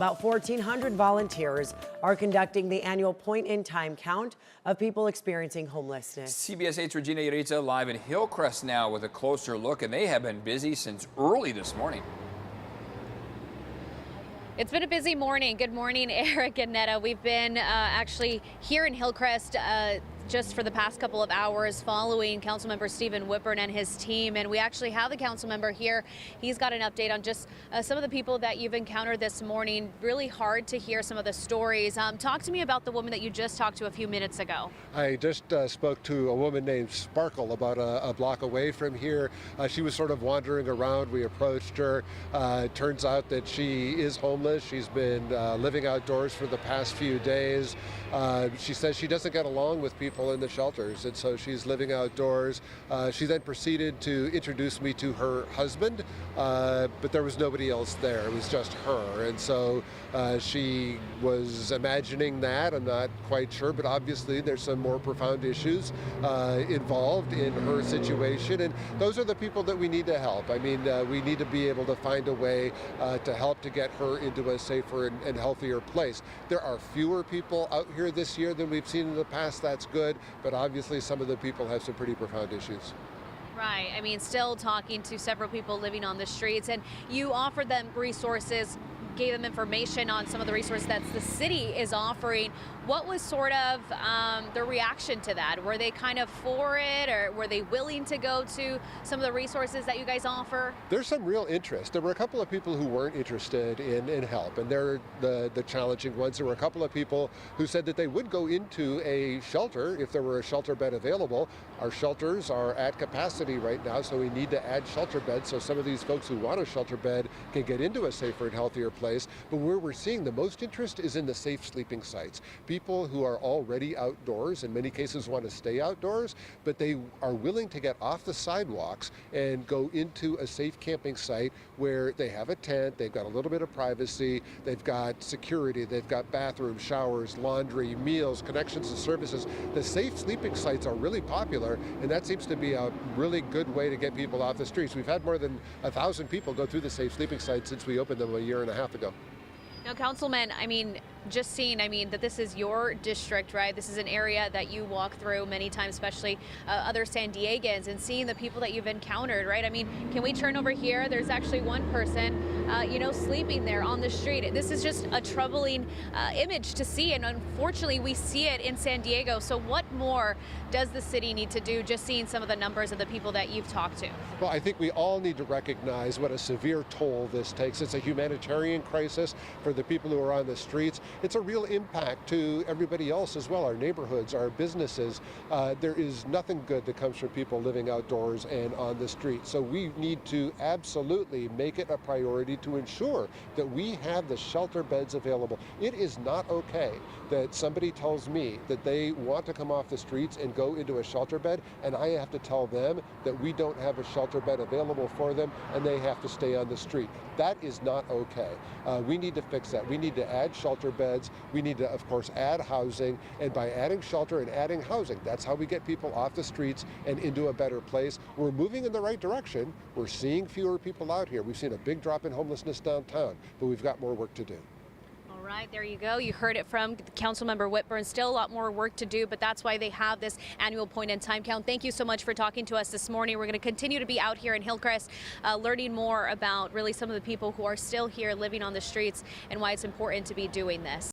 About 1,400 volunteers are conducting the annual point-in-time count of people experiencing homelessness. CBS 8's Regina Irizza live in Hillcrest now with a closer look, and they have been busy since early this morning. It's been a busy morning. Good morning, Eric and Netta. We've been actually here in Hillcrest just for the past couple of hours following Councilmember Stephen Whitburn and his team. And we actually have the council member here. He's got an update on just some of the people that you've encountered this morning. Really hard to hear some of the stories. Talk to me about the woman that you just talked to a few minutes ago. I just spoke to a woman named Sparkle about a block away from here. She was sort of wandering around. We approached her. Turns out that she is homeless. She's been living outdoors for the past few days. She says she doesn't get along with people in the shelters, and so she's living outdoors. She then proceeded to introduce me to her husband, but there was nobody else there. It was just her, and so she was imagining that. I'm not quite sure, but obviously there's some more profound issues involved in her situation, and those are the people that we need to help. I mean, we need to be able to find a way to help to get her into a safer and healthier place. There are fewer people out here this year than we've seen in the past. That's good, but obviously some of the people have some pretty profound issues. Right. I mean, still talking to several people living on the streets, and you offered them resources, gave them information on some of the resources that the city is offering. What was sort of the reaction to that? Were they kind of for it, or were they willing to go to some of the resources that you guys offer? There's some real interest. There were a couple of people who weren't interested in help, and they're the challenging ones. There were a couple of people who said that they would go into a shelter if there were a shelter bed available. Our shelters are at capacity right now, so we need to add shelter beds so some of these folks who want a shelter bed can get into a safer and healthier place. But where we're seeing the most interest is in the safe sleeping sites. People who are already outdoors, in many cases want to stay outdoors, but they are willing to get off the sidewalks and go into a safe camping site where they have a tent, they've got a little bit of privacy, they've got security, they've got bathrooms, showers, laundry, meals, connections to services. The safe sleeping sites are really popular, and that seems to be a really good way to get people off the streets. We've had more than 1,000 people go through the safe sleeping sites since we opened them a year and a half ago. Now, Councilman, I mean, just seeing, that this is your district, right? This is an area that you walk through many times, especially other San Diegans, and seeing the people that you've encountered, right? I mean, can we turn over here? There's actually one person, sleeping there on the street. This is just a troubling image to see, and unfortunately, we see it in San Diego. So what more does the city need to do, just seeing some of the numbers of the people that you've talked to? Well, I think we all need to recognize what a severe toll this takes. It's a humanitarian crisis for the people who are on the streets. It's a real impact to everybody else as well, our neighborhoods, our businesses. There is nothing good that comes from people living outdoors and on the street. So we need to absolutely make it a priority to ensure that we have the shelter beds available. It is not okay that somebody tells me that they want to come off the streets and go into a shelter bed, and I have to tell them that we don't have a shelter bed available for them and they have to stay on the street. That is not okay. We need to fix that. We need to add shelter beds. We need to, of course, add housing, and by adding shelter and adding housing, that's how we get people off the streets and into a better place. We're moving in the right direction. We're seeing fewer people out here. We've seen a big drop in homelessness downtown, but we've got more work to do. All right, there you go. You heard it from Councilmember Whitburn. Still a lot more work to do, but that's why they have this annual point-in-time count. Thank you so much for talking to us this morning. We're going to continue to be out here in Hillcrest, learning more about really some of the people who are still here living on the streets and why it's important to be doing this.